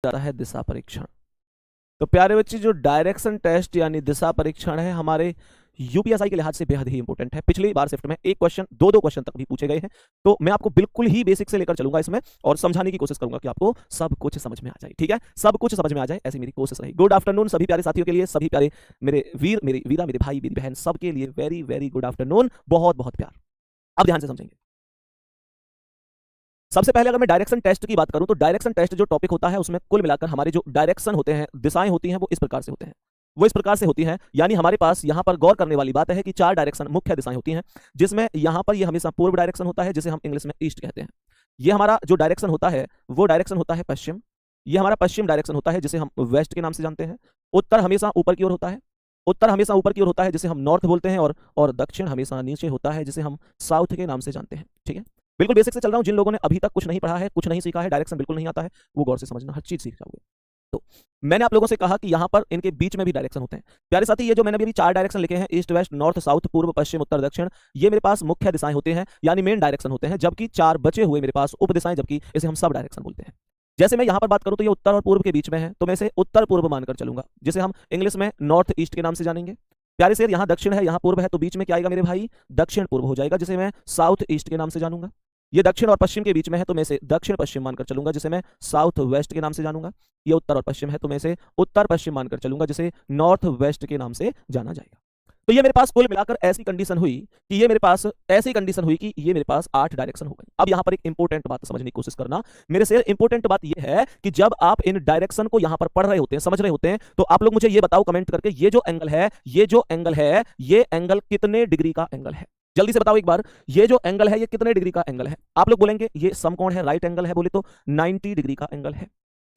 जाता है दिशा परीक्षण। तो प्यारे बच्चे, जो डायरेक्शन टेस्ट यानी दिशा परीक्षण है हमारे यूपीएसआई के लिहाज से बेहद ही इंपॉर्टेंट है। पिछली बार शिफ्ट में एक क्वेश्चन दो क्वेश्चन तक भी पूछे गए हैं, तो मैं आपको बिल्कुल ही बेसिक से लेकर चलूंगा इसमें और समझाने की कोशिश करूंगा कि आपको सब कुछ समझ में आ जाए। ठीक है, सब कुछ समझ में आ जाए, ऐसी मेरी कोशिश रही। गुड आफ्टरनून सभी प्यारे साथियों के लिए, सभी प्यारे मेरे वीर, मेरी वीरा, मेरे भाई, मेरी बहन, सबके लिए वेरी वेरी गुड आफ्टरनून, बहुत बहुत प्यार। अब ध्यान से समझेंगे। सबसे पहले अगर मैं डायरेक्शन टेस्ट की बात करूं तो डायरेक्शन टेस्ट जो टॉपिक होता है उसमें कुल मिलाकर हमारे जो डायरेक्शन होते हैं, दिशाएं होती हैं, वो इस प्रकार से होते हैं। वो इस प्रकार से होती हैं, यानी हमारे पास यहां पर गौर करने वाली बात है कि 4 डायरेक्शन मुख्य दिशाएं होती हैं, जिसमें यहां पर ये हमेशा पूर्व डायरेक्शन होता है, जिसे हम इंग्लिश में ईस्ट कहते हैं। ये हमारा जो डायरेक्शन होता है वो डायरेक्शन होता है पश्चिम। ये हमारा पश्चिम डायरेक्शन होता है, जिसे हम वेस्ट के नाम से जानते हैं। उत्तर हमेशा ऊपर की ओर होता है, उत्तर हमेशा ऊपर की ओर होता है, जिसे हम नॉर्थ बोलते हैं, और दक्षिण हमेशा नीचे होता है, जिसे हम साउथ के नाम से जानते हैं। ठीक है, बिल्कुल बेसिक से चल रहा हूं। जिन लोगों ने अभी तक कुछ नहीं पढ़ा है, कुछ नहीं सीखा है, डायरेक्शन बिल्कुल नहीं आता है, वो गौर से समझना, हर चीज सीख जाओगे। तो मैंने आप लोगों से कहा कि यहां पर इनके बीच में भी डायरेक्शन होते हैं। प्यारे साथी, ये जो मैंने अभी 4 डायरेक्शन लिखे हैं, ईस्ट वेस्ट नॉर्थ साउथ पूर्व पश्चिम उत्तर दक्षिण, ये मेरे पास मुख्य दिशाएं होते हैं, यानी मेन डायरेक्शन होते हैं, जबकि 4 बचे हुए मेरे पास उप दिशाएं, जबकि इसे हम सब डायरेक्शन बोलते हैं। जैसे मैं यहां पर बात करूं तो ये उत्तर और पूर्व के बीच में है, तो मैं इसे उत्तर पूर्व मानकर चलूंगा, जिसे हम इंग्लिश में नॉर्थ ईस्ट के नाम से जानेंगे। प्यारे से, यहां दक्षिण है, यहां पूर्व है, तो बीच में क्या आएगा मेरे भाई, दक्षिण पूर्व हो जाएगा, जिसे मैं साउथ ईस्ट के नाम से जानूंगा। ये दक्षिण और पश्चिम के बीच में है, तो मैं इसे दक्षिण पश्चिम मानकर चलूंगा, जिसे मैं साउथ वेस्ट के नाम से जानूंगा। ये उत्तर और पश्चिम है, तो मैं इसे उत्तर पश्चिम मानकर चलूंगा, जिसे नॉर्थ वेस्ट के नाम से जाना जाएगा। तो ये मेरे पास कुल मिलाकर ऐसी कंडीशन हुई कि ये मेरे पास 8 डायरेक्शन हो गई। अब यहां पर एक इंपॉर्टेंट बात समझने की कोशिश करना मेरे से। इंपॉर्टेंट बात ये है कि जब आप इन डायरेक्शन को यहां पर पढ़ रहे होते हैं, समझ रहे होते हैं, तो आप लोग मुझे ये बताओ कमेंट करके, ये जो एंगल है, ये एंगल कितने डिग्री का एंगल है? जल्दी से बताओ एक बार, ये जो एंगल है ये कितने डिग्री का एंगल है? आप लोग बोलेंगे ये समकोण है, राइट एंगल है, बोले तो 90 डिग्री का एंगल है।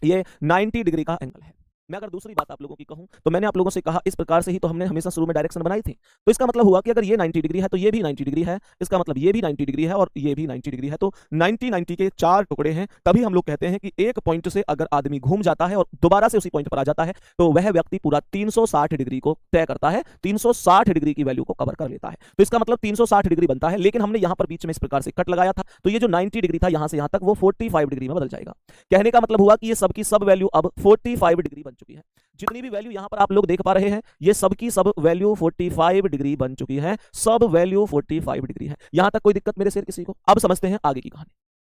ये 90 डिग्री का एंगल है। मैं अगर दूसरी बात आप लोगों की कहूं तो मैंने आप लोगों से कहा इस प्रकार से ही तो हमने हमेशा शुरू में डायरेक्शन बनाई थी। तो इसका मतलब हुआ कि अगर ये 90 डिग्री है तो ये भी 90 डिग्री है, इसका मतलब ये भी 90 डिग्री है और ये भी 90 डिग्री है। तो 90 के 4 टुकड़े हैं। तभी हम लोग कहते हैं कि एक पॉइंट से अगर आदमी घूम जाता है और दोबारा से उसी पॉइंट पर आ जाता है तो वह व्यक्ति पूरा 360 डिग्री को तय करता है, 360 डिग्री की वैल्यू को कवर कर लेता है। तो इसका मतलब 360 डिग्री बनता है। लेकिन हमने यहां पर बीच में इस प्रकार से कट लगाया था, तो ये जो 90 डिग्री था यहां से यहां तक वो 45 डिग्री में बदल जाएगा। कहने का मतलब हुआ कि ये सबकी सब वैल्यू अब 45 डिग्री बन चुकी है। जितनी भी वैल्यू यहां पर आप लोग देख पा रहे हैं, ये सबकी सब वैल्यू 45 डिग्री बन चुकी है। सब वैल्यू 45 डिग्री है। यहां तक कोई दिक्कत मेरे शेर किसी को? अब समझते हैं आगे की कहानी।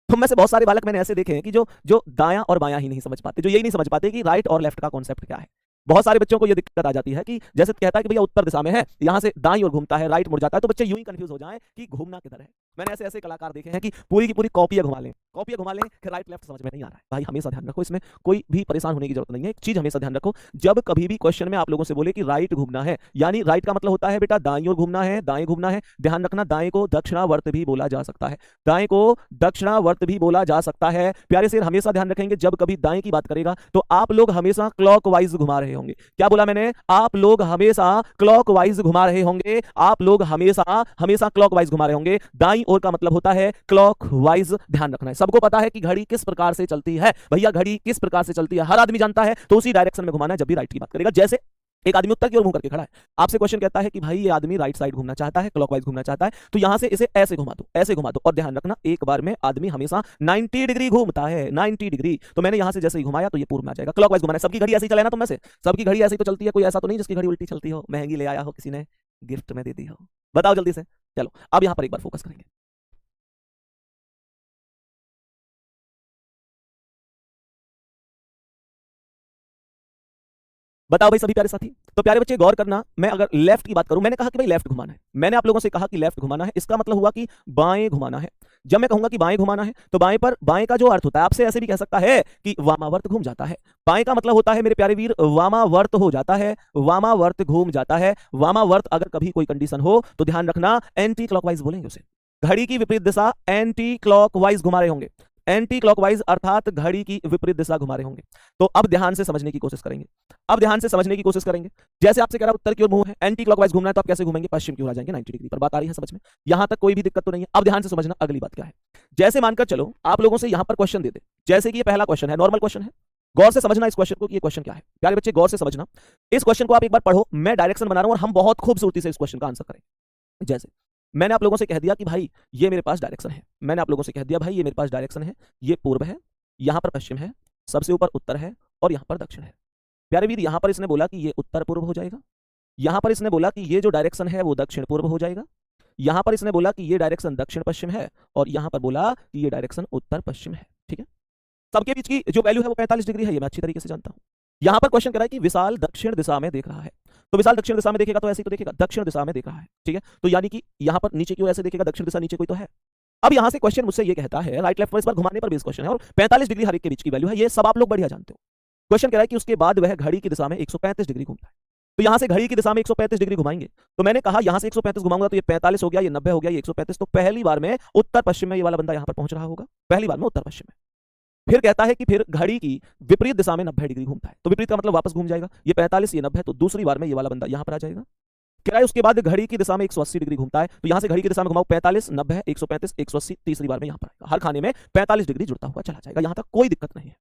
तो में से बहुत सारे बालक मैंने ऐसे देखे हैं कि जो जो दायां और बायां ही नहीं समझ पाते, जो यही नहीं समझ पाते कि राइट और लेफ्ट का कॉन्सेप्ट क्या है। बहुत सारे बच्चों को यह दिक्कत आ जाती है कि जैसे कहता है कि भैया उत्तर दिशा में है, यहां से दाईं ओर घूमता है, राइट मुड़ जाता है, तो बच्चे यूं ही कंफ्यूज हो जाएं कि घूमना किधर है। मैंने ऐसे ऐसे कलाकार देखे हैं कि पूरी की पूरी कॉपियां घुमा लें, फिर राइट लेफ्ट समझ में नहीं आ रहा है। भाई हमेशा ध्यान रखो, इसमें कोई भी परेशान होने की जरूरत नहीं है। एक चीज हमेशा ध्यान रखो, जब कभी भी क्वेश्चन में आप लोगों से बोले कि राइट घूमना है, यानी राइट का मतलब होता है बेटा दाईं ओर घूमना है, दाएं घूमना है। ध्यान रखना, दाएं को दक्षिणावर्त भी बोला जा सकता है, दाएं को दक्षिणावर्त भी बोला जा सकता है। प्यारे से हमेशा ध्यान रखेंगे, जब कभी दाएं की बात करेगा तो आप लोग हमेशा क्लॉकवाइज घुमा रहे होंगे। क्या बोला मैंने? आप लोग हमेशा क्लॉकवाइज घुमा रहे होंगे, आप लोग हमेशा हमेशा क्लॉकवाइज घुमा रहे होंगे। दाईं ओर का मतलब होता है क्लॉकवाइज। ध्यान रखना है, सबको पता है कि घड़ी किस प्रकार से चलती है। भैया घड़ी किस प्रकार से चलती है हर आदमी जानता है, तो उसी डायरेक्शन में घुमाना है जब भी राइट की बात करेगा। जैसे एक आदमी उत्तर की ओर मुंह करके खड़ा है, आपसे क्वेश्चन कहता है कि भाई ये आदमी राइट साइड घूमना चाहता है, क्लॉकवाइज घूमना चाहता है, तो यहां से इसे ऐसे घुमा दो, ऐसे घुमा दो। और ध्यान रखना, एक बार में आदमी हमेशा 90 डिग्री घूमता है, 90 डिग्री। तो मैंने यहां से जैसे ही घुमाया तो ये पूर्व में आ जाएगा। क्लॉकवाइज घुमाना है, सबकी घड़ी ऐसी चले ना, तुम में से सबकी घड़ी ऐसी तो चलती है, कोई ऐसा तो नहीं जिसकी घड़ी उल्टी चलती हो, महंगी ले आया हो, किसी ने गिफ्ट में दे दी हो। बताओ जल्दी से। चलो अब यहां पर एक बार फोकस करेंगे। बताओ भाई सभी प्यारे साथी। तो प्यारे बच्चे गौर करना, मैं अगर लेफ्ट की बात करूं, मैंने कहा कि भाई लेफ्ट घुमाना है, मैंने आप लोगों से कहा कि लेफ्ट घुमाना है, इसका मतलब हुआ कि बाएं घुमाना है। जब मैं कहूंगा कि बाएं घुमाना है तो बाएं पर, बाएं का जो अर्थ होता है, आपसे ऐसे भी कह सकता है कि वामावर्त घूम जाता है। बाएं का मतलब होता है मेरे प्यारे वीर वामावर्त हो जाता है, वामावर्त घूम जाता है। वामावर्त अगर कभी कोई कंडीशन हो तो ध्यान रखना एंटी क्लॉकवाइज बोलेंगे उसे। घड़ी की विपरीत दिशा एंटी क्लॉकवाइज घुमा रहे होंगे, एंटी क्लॉकवाइज अर्थात घड़ी की विपरीत दिशा घुमा रहे होंगे। तो अब ध्यान से समझने की कोशिश करेंगे, अब ध्यान से समझने की कोशिश करेंगे। जैसे आपसे कह रहा उत्तर की ओर मुंह है, एंटी क्लॉकवाइज घूमना है, तो आप कैसे घूमेंगे? पश्चिम की ओर आ जाएंगे 90 डिग्री पर। बात आ रही है समझ में? यहां तक कोई भी दिक्कत तो नहीं है। अब ध्यान से समझना अगली बात क्या है। जैसे मानकर चलो आप लोगों से यहां पर क्वेश्चन दे दे, जैसे कि ये पहला क्वेश्चन है, नॉर्मल क्वेश्चन है। गौर से समझना इस क्वेश्चन को कि ये क्वेश्चन क्या है। प्यारे बच्चे गौर से समझना इस क्वेश्चन को, आप एक बार पढ़ो, मैं डायरेक्शन बना रहा हूं और हम बहुत खूबसूरती से इस क्वेश्चन का आंसर करेंगे। जैसे मैंने आप लोगों से कह दिया कि भाई ये मेरे पास डायरेक्शन है, मैंने आप लोगों से कह दिया भाई ये मेरे पास डायरेक्शन है, ये पूर्व है, यहां पर पश्चिम है, सबसे ऊपर उत्तर है और यहाँ पर दक्षिण है। प्यारे वीर, यहाँ पर इसने बोला कि ये उत्तर पूर्व हो जाएगा, यहाँ पर इसने बोला कि ये जो डायरेक्शन है वो दक्षिण पूर्व हो जाएगा, यहाँ पर इसने बोला कि ये डायरेक्शन दक्षिण पश्चिम है, और यहाँ पर बोला कि ये डायरेक्शन उत्तर पश्चिम है। ठीक है, सबके बीच की जो वैल्यू है वो 45 डिग्री है, ये मैं अच्छी तरीके से जानता हूं। यहां पर क्वेश्चन कर रहा है कि विशाल दक्षिण दिशा में देख रहा है, तो विशाल दक्षिण दिशा में देखेगा तो ऐसे ही तो देखेगा, दक्षिण दिशा में देख रहा है। ठीक है, तो यानी कि यहां पर नीचे की ओर ऐसे देखेगा, दक्षिण दिशा नीचे कोई तो है। अब यहां से क्वेश्चन मुझसे ये कहता है, राइट लेफ्ट पर इस बार घुमाने पर बेस क्वेश्चन है, और 45 डिग्री हर एक के बीच की वैल्यू है, ये सब आप लोग बढ़िया जानते हो। क्वेश्चन कह रहा है कि उसके बाद वह घड़ी की दिशा में 135 डिग्री घूमता है, तो यहां से घड़ी की दिशा में 135 डिग्री घुमाएंगे, तो मैंने कहा यहां से 135 घुमाऊंगा तो ये 45 हो गया, ये 90 हो गया, ये 135, तो पहली बार में उत्तर पश्चिम में ये वाला बंदा यहां पर पहुंच रहा होगा, पहली बार में उत्तर पश्चिम में। फिर कहता है कि फिर घड़ी की विपरीत दिशा में 90 डिग्री घूमता है, तो विपरीत का मतलब वापस घूम जाएगा, ये 45 ये 90, तो दूसरी बार में ये वाला बंदा यहां पर आ जाएगा। कह रहा है उसके बाद घड़ी की दिशा में 180 डिग्री घूमता है, तो यहां से घड़ी की दिशा में घुमाओ 45 90 135 180, तीसरी बार में यहां पर आएगा, हर खाने में 45 डिग्री जुड़ता हुआ चला जाएगा, यहां तक कोई दिक्कत नहीं है।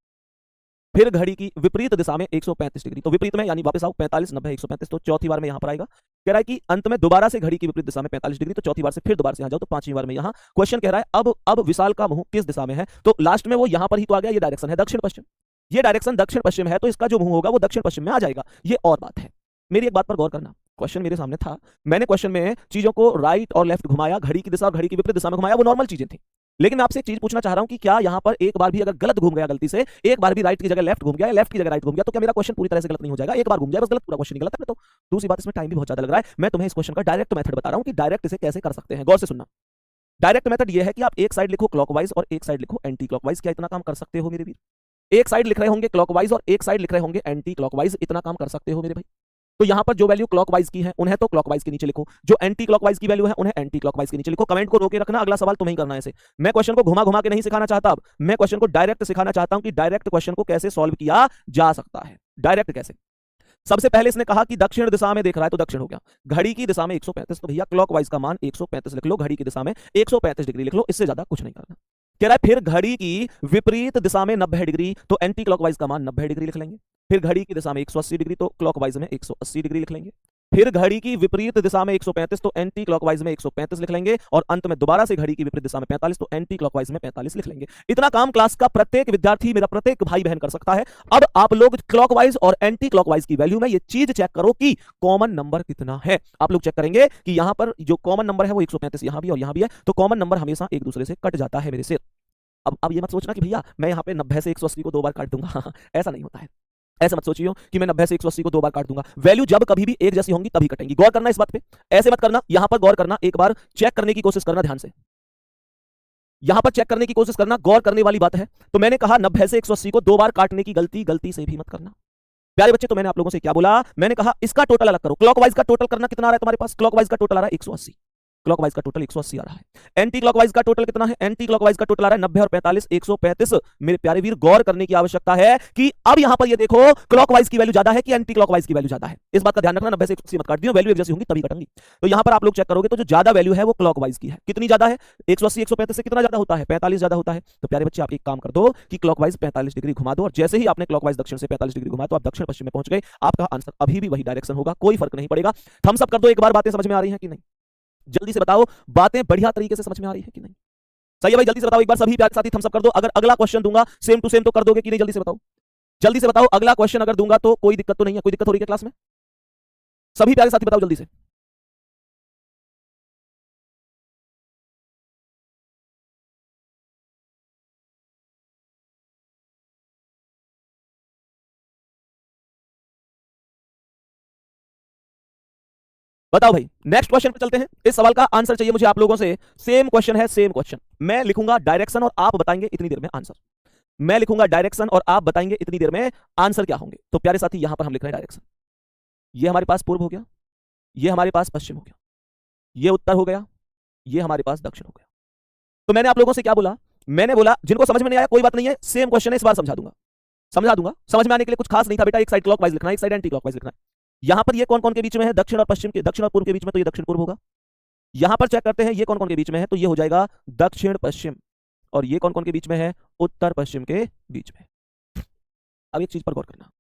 फिर घड़ी की विपरीत दिशा में 135 डिग्री, तो विपरीत में यानी वापस आओ 45 90 135, तो चौथी बार में यहां पर आएगा। कह रहा है कि अंत में दोबारा से घड़ी की विपरीत दिशा में 45 डिग्री, तो चौथी बार से फिर दोबारा से यहां जाओ, तो पांचवी बार में यहां। क्वेश्चन कह रहा है अब विशाल का मुंह किस दिशा में है, तो लास्ट में वो यहां पर ही तो आ गया, ये डायरेक्शन है दक्षिण पश्चिम, ये डायरेक्शन दक्षिण पश्चिम है, तो इसका जो मुंह होगा वो दक्षिण पश्चिम में आ जाएगा, ये और बात है। मेरी एक बात पर गौर करना, क्वेश्चन मेरे सामने था, मैंने क्वेश्चन में चीजों को राइट और लेफ्ट घुमाया, घड़ी की दिशा और घड़ी की विपरीत दिशा में घुमाया, वो नॉर्मल चीजें थी। लेकिन मैं आपसे एक चीज पूछना चाह रहा हूं कि क्या यहां पर एक बार भी अगर गलत घूम गया, गलती से एक बार भी राइट की जगह लेफ्ट घूम गया या लेफ्ट की जगह राइट घूम गया, तो क्या मेरा क्वेश्चन पूरी तरह से गलत नहीं हो जाएगा? एक बार घूम जाए बस गलत, पूरा क्वेश्चन ही गलत है। तो दूसरी बात, इसमें टाइम भी बहुत ज्यादा लग रहा है, मैं तुम्हें इस क्वेश्चन का डायरेक्ट मेथड बता रहा हूं कि डायरेक्ट इसे कैसे कर सकते हैं। गौर से सुनना, डायरेक्ट मेथड ये है कि आप एक साइड लिखो क्लॉकवाइज और एक साइड लिखो एंटी क्लॉकवाइज। क्या इतना काम कर सकते हो मेरे वीर? एक साइड लिख रहे होंगे क्लॉकवाइज और एक साइड लिख रहे होंगे एंटी क्लॉकवाइज, इतना काम कर सकते हो मेरे भाई? तो यहां पर जो वैल्यू क्लॉकवाइज की है उन्हें तो क्लॉकवाइज के नीचे लिखो, जो एंटी क्लॉकवाइज की वैल्यू है उन्हें एंटी क्लॉकवाइज के नीचे लिखो। कमेंट को रोके रखना, अगला सवाल तुम्हें ही करना है इसे। मैं क्वेश्चन को घुमा घुमा के नहीं सिखाना चाहता, अब मैं क्वेश्चन को डायरेक्ट सिखाना चाहता हूं कि डायरेक्ट क्वेश्चन को कैसे सॉल्व किया जा सकता है। डायरेक्ट कैसे? सबसे पहले इसने कहा कि दक्षिण दिशा में देख रहा है, तो दक्षिण हो गया, घड़ी की दिशा में 135, तो भैया क्लॉकवाइज का मान 135 लिख लो, घड़ी की दिशा में 135 डिग्री लिख लो, इससे ज्यादा कुछ नहीं करना। कह रहा है फिर घड़ी की विपरीत दिशा में 90 डिग्री, तो एंटी क्लॉकवाइज का मान 90 डिग्री लिख लेंगे। फिर घड़ी की दिशा में 180 डिग्री, तो क्लॉकवाइज में 180 डिग्री लिख लेंगे। फिर घड़ी की विपरीत दिशा में 135, तो एंटी क्लॉकवाइज में 135 लिख लेंगे, और अंत में दोबारा से घड़ी की विपरीत दिशा में 45, तो एंटी क्लॉकवाइज में 45 लिख लेंगे। इतना काम क्लास का प्रत्येक विद्यार्थी, मेरा प्रत्येक भाई बहन कर सकता है। अब आप लोग क्लॉकवाइज और एंटी क्लॉकवाइज की वैल्यू में ये चीज चेक करो कि कॉमन नंबर कितना है। आप लोग चेक करेंगे कि यहां पर जो कॉमन नंबर है वो 135 यहां भी और यहां भी है, तो कॉमन नंबर हमेशा एक दूसरे से कट जाता है मेरे से। अब ये मत सोचना कि भैया मैं यहाँ पे 90 से 180 को 2 बार काट दूंगा ऐसा नहीं होता है। ऐसे मत सोचियो कि मैं 90 से 180 को 2 बार काट दूंगा। वैल्यू जब कभी भी एक जैसी होंगी तभी कटेंगी। गौर करना इस बात पे, ऐसे मत करना, यहां पर गौर करना, एक बार चेक करने की कोशिश करना ध्यान से, यहां पर चेक करने की कोशिश करना, गौर करने वाली बात है। तो मैंने कहा 90 से 180 को 2 बार काटने की गलती से भी मत करना प्यारे बच्चे। तो मैंने आप लोगों से क्या बोला? मैंने कहा इसका टोटल अलग करो। क्लॉकवाइज का टोटल करना कितना आ रहा है तुम्हारे पास? क्लॉकवाइज का टोटल आ रहा है 180, क्लॉकवाइज का टोटल 180 आ रहा है। एंटी क्लॉकवाइज का टोटल कितना है? एंटी क्लॉकवाइज का टोटल आ रहा है 90 और 45 135। मेरे प्यारे वीर गौर करने की आवश्यकता है कि अब यहां पर ये देखो क्लॉकवाइज की वैल्यू ज्यादा है कि एंटी क्लॉकवाइज की वैल्यू ज्यादा है। इस बात का ध्यान रखना, 90 से 180 मत काट दियो, वैल्यू एक जैसी होंगी तभी कटेंगी। तो यहां पर आप लोग चेक करोगे तो जो ज्यादा वैल्यू है वो क्लॉकवाइज की है। कितनी ज्यादा है? 180 135 से कितना ज्यादा होता है? 45 ज्यादा होता है। तो प्यारे बच्चे आप एक काम कर दो कि क्लॉकवाइज 45 डिग्री घुमा दो, और जैसे ही आपने क्लॉकवाइज दक्षिण से 45 डिग्री घुमा तो आप दक्षिण पश्चिम में पहुंच गए। आपका आंसर अभी भी वही डायरेक्शन होगा, कोई फर्क नहीं पड़ेगा। थम्स अप कर दो एक बार, बातें समझ में आ रही हैं कि नहीं? जल्दी से बताओ, बातें बढ़िया तरीके से समझ में आ रही है कि नहीं? सही है भाई, जल्दी से बताओ एक बार, सभी प्यारे साथी थम्स अप कर दो। अगर अगला क्वेश्चन दूंगा सेम टू सेम तो कर दोगे कि नहीं? जल्दी से बताओ, जल्दी से बताओ। अगला क्वेश्चन अगर दूंगा तो कोई दिक्कत तो नहीं है? कोई दिक्कत हो रही है क्लास में? सभी प्यारे साथी बताओ जल्दी से। बताओ भाई, नेक्स्ट क्वेश्चन पे चलते हैं। इस सवाल का आंसर चाहिए मुझे आप लोगों से। सेम क्वेश्चन है, सेम क्वेश्चन। मैं लिखूंगा डायरेक्शन और आप बताएंगे इतनी देर में आंसर। मैं लिखूंगा डायरेक्शन और आप बताएंगे इतनी देर में आंसर क्या होंगे। तो प्यारे साथी यहां पर हम लिख रहे हैं डायरेक्शन। ये हमारे पास पूर्व हो गया, ये हमारे पास पश्चिम हो गया, ये उत्तर हो गया, ये हमारे पास दक्षिण हो गया। तो मैंने आप लोगों से क्या बोला? मैंने बोला जिनको समझ में नहीं आया कोई बात नहीं है, सेम क्वेश्चन है, इस बार समझा दूंगा, समझा दूंगा। समझ में आने के लिए कुछ खास नहीं था बेटा। एक साइड क्लॉकवाइज लिखना है, एक साइड एंटी क्लॉकवाइज लिखना है। यहां पर ये कौन कौन के बीच में है? दक्षिण और पश्चिम के, दक्षिण और पूर्व के बीच में, तो ये दक्षिण पूर्व होगा। यहां पर चेक करते हैं ये कौन कौन के बीच में है, तो ये हो जाएगा दक्षिण पश्चिम। और ये कौन कौन के बीच में है? उत्तर पश्चिम के बीच में। अब एक चीज पर गौर करना,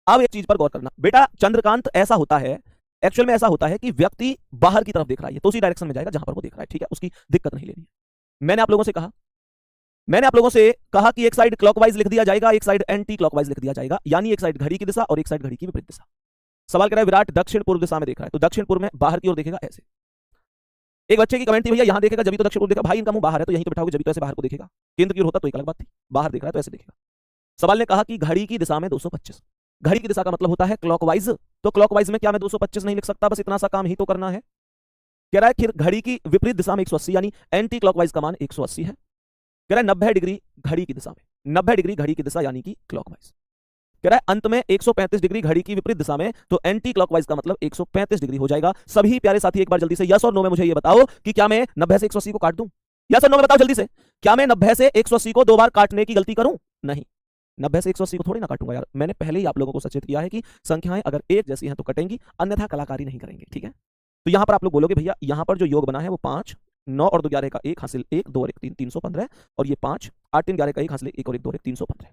अब एक चीज पर गौर करना बेटा। चंद्रकांत ऐसा होता है, एक्चुअल में ऐसा होता है कि व्यक्ति बाहर की तरफ देख रहा है, तो उसी डायरेक्शन में जाएगा जहां पर वो देख रहा है, ठीक है? उसकी दिक्कत नहीं लेनी है। मैंने आप लोगों से कहा मैंने आप लोगों से कहा कि एक साइड क्लॉकवाइज लिख दिया जाएगा, एक साइड एंटी क्लॉकवाइज लिख दिया जाएगा, यानी एक साइड घड़ी की दिशा और एक साइड घड़ी की विपरीत दिशा। सवाल कह रहा है विराट दक्षिण पूर्व दिशा में देख रहा है, तो दक्षिण पूर्व में बाहर की ओर देखेगा ऐसे। एक बच्चे की कमेंट थी भैया यहां देखेगा जब तो दक्षिण पूर्व देखेगा, भाई इनका मुंह बाहर है तो यहीं तो बैठाओगे जब तो ऐसे बाहर को देखेगा, केंद्र की ओर होता तो एक अलग बात थी, बाहर देख रहा है तो ऐसे देखेगा। सवाल ने कहा कि घड़ी की दिशा में 225, घड़ी की दिशा का मतलब होता है क्लॉकवाइज, तो क्लॉकवाइज में क्या मैं 225 नहीं लिख सकता? बस इतना सा काम ही तो करना है। कह रहा है फिर घड़ी की विपरीत दिशा में 180 यानी एंटी क्लॉकवाइज का मान 180 है। कह रहा है 90 डिग्री घड़ी की दिशा में, 90 डिग्री घड़ी की दिशा यानी कि क्लॉकवाइज। कह रहा है अंत में 135 डिग्री घड़ी की विपरीत दिशा में, तो एंटी क्लॉकवाइज का मतलब 135 डिग्री हो जाएगा। सभी प्यारे साथी एक बार जल्दी से यस और नो में मुझे ये बताओ कि क्या मैं 90 से 180 को काट दूं? यस और नो में बताओ जल्दी से, क्या मैं 90 से 180 को दो बार काटने की गलती करूं? नहीं, 90 से 180 को थोड़ी ना काटूंगा यार, मैंने पहले ही आप लोगों को सचेत किया है कि संख्याएं अगर एक जैसी हैं तो कटेंगी, अन्यथा कलाकारी नहीं करेंगे, ठीक है। तो यहां पर आप लोग बोलोगे भैया यहां पर जो योग बना है वो 5, 9 और 2 11 का 1 हासिल 1, 2 और 1 3, 315, और ये 5, 8 3 11 का 1 हासिल 1 और 1 2 और 1 315।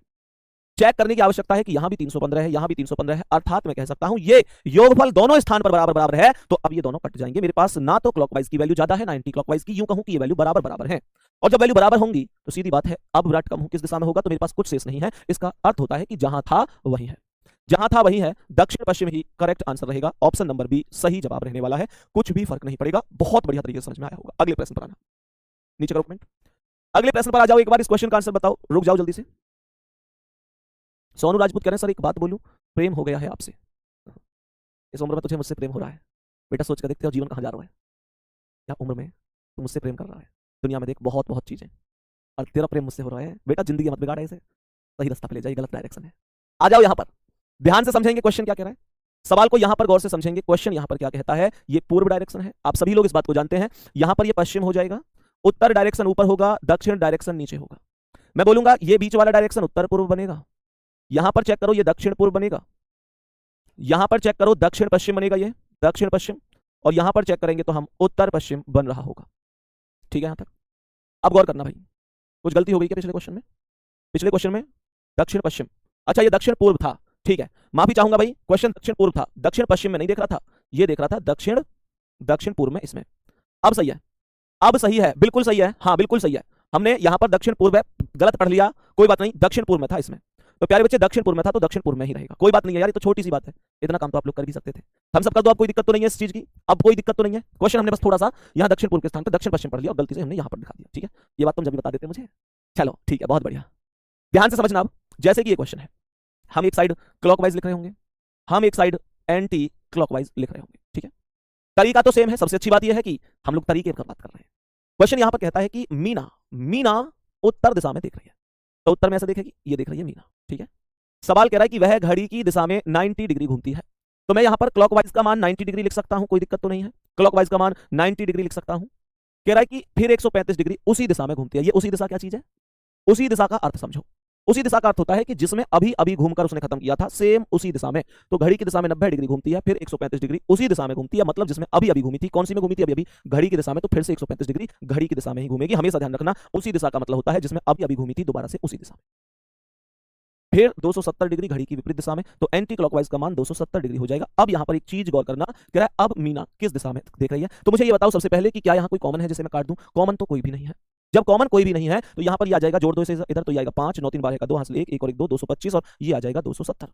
चेक करने की आवश्यकता है कि यहां भी 315 है, यहां भी 315 है, अर्थात मैं कह सकता हूं ये योगफल दोनों स्थान पर बराबर बराबर है, तो अब ये दोनों कट जाएंगे। मेरे पास ना तो क्लॉकवाइज की वैल्यू ज्यादा है ना एंटी क्लॉकवाइज की, यूं कहूं कि ये वैल्यू बराबर बराबर है। और जब वैल्यू बराबर होंगी तो सीधी बात है अब विराट का मुंह किस दिशा में होगा, तो मेरे पास कुछ शेष नहीं है। इसका अर्थ होता है कि जहां था वही है, जहां था वही है, दक्षिण पश्चिम ही करेक्ट आंसर रहेगा। ऑप्शन नंबर बी सही जवाब रहने वाला है, कुछ भी फर्क नहीं पड़ेगा। बहुत बढ़िया तरीके से समझ में आया होगा। अगले प्रश्न पर आना, नीचे करो कमेंट। अगले प्रश्न पर आ जाओ, एक बार इस क्वेश्चन का आंसर बताओ, रुक जाओ जल्दी से। सोनू राजपूत कह रहे हैं सर एक बात बोलूं, प्रेम हो गया है आपसे, इस उम्र में तुझे मुझसे प्रेम हो रहा है। बेटा सोच कर देखते हो जीवन कहाँ जा रहा है, क्या उम्र में तू मुझसे प्रेम कर रहा है। दुनिया में देख बहुत बहुत चीजें, और तेरा प्रेम मुझसे हो रहा है। बेटा जिंदगी मत बिगाड़, इसे सही रास्ता पे ले जाए, गलत डायरेक्शन है। आ जाओ यहाँ पर, ध्यान से समझेंगे क्वेश्चन क्या कह रहा है, सवाल को यहां पर गौर से समझेंगे। क्वेश्चन यहां पर क्या कहता है, ये पूर्व डायरेक्शन है, आप सभी लोग इस बात को जानते हैं। यहां पर ये पश्चिम हो जाएगा, उत्तर डायरेक्शन ऊपर होगा, दक्षिण डायरेक्शन नीचे होगा। मैं बोलूंगा ये बीच वाला डायरेक्शन उत्तर पूर्व बनेगा, यहां पर चेक करो ये दक्षिण पूर्व बनेगा, यहां पर चेक करो दक्षिण पश्चिम बनेगा, ये दक्षिण पश्चिम, और यहां पर चेक करेंगे तो हम उत्तर पश्चिम बन रहा होगा। ठीक है यहां तक? अब गौर करना भाई, कुछ गलती हो गई क्या पिछले क्वेश्चन में? पिछले क्वेश्चन में दक्षिण पश्चिम, अच्छा ये दक्षिण पूर्व था, ठीक है माफी चाहूंगा भाई, क्वेश्चन दक्षिण पूर्व था, दक्षिण पश्चिम में नहीं देख रहा था, ये देख रहा था दक्षिण दक्षिण पूर्व में इसमें। अब सही है, अब सही है, बिल्कुल सही है, हाँ बिल्कुल सही है। हमने यहां पर दक्षिण पूर्व है, गलत पढ़ लिया, कोई बात नहीं, दक्षिण पूर्व में था इसमें, तो प्यारे बच्चे दक्षिण पूर्व में था तो दक्षिण पूर्व में ही रहेगा, कोई बात नहीं है यार, ये तो छोटी सी बात है, इतना काम तो आप लोग कर भी सकते थे। हम सब कर दो, अब कोई दिक्कत तो नहीं है इस चीज की, अब कोई दिक्कत तो नहीं है। क्वेश्चन हमने बस थोड़ा सा यहाँ दक्षिण पूर्व के स्थान पर दक्षिण पश्चिम पढ़ लिया और गलती से हमने यहाँ पर दिखा दिया, ठीक है। ये बात तुम जब भी बता देते मुझे, चलो ठीक है, बहुत बढ़िया। ध्यान से समझना अब, जैसे कि ये क्वेश्चन है, हम एक साइड क्लॉकवाइज लिख रहे होंगे, हम एक साइड एंटी क्लॉकवाइज लिख रहे होंगे, ठीक है। तरीका तो सेम है, सबसे अच्छी बात यह है कि हम लोग तरीके पर बात कर रहे हैं। क्वेश्चन यहां पर कहता है कि मीना, मीना उत्तर दिशा में देख रही है, तो उत्तर में ऐसा देखेगी, ये देख रही है मीना, ठीक है। सवाल कह रहा है कि वह घड़ी की दिशा में 90 डिग्री घूमती है, तो मैं यहां पर क्लॉकवाइज का मान 90 डिग्री लिख सकता हूं, कोई दिक्कत तो नहीं है, क्लॉकवाइज का मान 90 डिग्री लिख सकता हूं। कह रहा है कि फिर 135 डिग्री उसी दिशा में घूमती है, ये उसी दिशा क्या चीज है, उसी दिशा का अर्थ समझो। उसी दिशा का अर्थ होता है कि जिसमें अभी अभी घूमकर उसने खत्म किया था, सेम उसी दिशा में, तो घड़ी की दिशा में 90 डिग्री घूमती है, फिर 135 डिग्री उसी दिशा में घूमती है, मतलब जिसमें अभी अभी घूमी थी, कौन सी में घूमी थी अभी अभी, घड़ी की दिशा में, तो फिर से 135 डिग्री घड़ी की दिशा में ही घूमेगी। हमेशा ध्यान रखना उसी दिशा का मतलब होता है जिसमें अभी अभी घूमी थी, दोबारा से उसी दिशा में। फिर 270 डिग्री घड़ी की विपरीत दिशा में, तो एंटी क्लॉकवाइज का मान 270 डिग्री हो जाएगा। अब यहां पर एक चीज गौर करना, कह रहा है अब मीना किस दिशा में देख रही है, तो मुझे ये बताओ सबसे पहले कि क्या यहां कोई कॉमन है जिसे मैं काट दूं? कॉमन तो कोई भी नहीं है। जब कॉमन कोई भी नहीं है तो यहां पर ये आ जाएगा, जोड़ दो इसे इधर, तो ये आएगा 5, 9 3 12 का 2 हासिल 1, 1 और 1 2, 225, और ये आ जाएगा 270।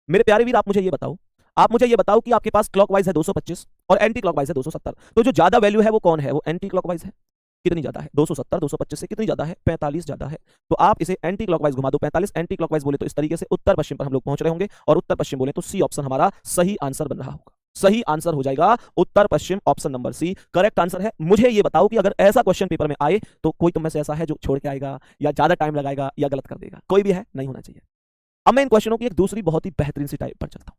मेरे प्यारे वीर आप मुझे ये बताओ, आप मुझे ये बताओ कि आपके पास क्लॉकवाइज है 225 और एंटी क्लॉकवाइज है 270, तो जो ज्यादा वैल्यू है वो कौन है? वो एंटी क्लॉकवाइज है। कितनी ज्यादा है? 270 225 से कितनी ज्यादा है? 45 ज्यादा है। तो आप इसे एंटी क्लॉकवाइज घुमा दो, 45 एंटी क्लॉकवाइज बोले तो इस तरीके से उत्तर पश्चिम पर हम लोग पहुंच रहे होंगे, और उत्तर पश्चिम बोले तो सी ऑप्शन हमारा सही आंसर बन रहा होगा। सही आंसर हो जाएगा उत्तर पश्चिम, option number C correct answer है। मुझे ये बताओ कि अगर ऐसा क्वेश्चन पेपर में आए तो कोई तुम में से ऐसा है जो छोड़ के आएगा या ज्यादा टाइम लगाएगा या गलत कर देगा? कोई भी है? नहीं होना चाहिए। अब मैं इन क्वेश्चनों की एक दूसरी बहुत ही बेहतरीन सी टाइप पर चलता हूं।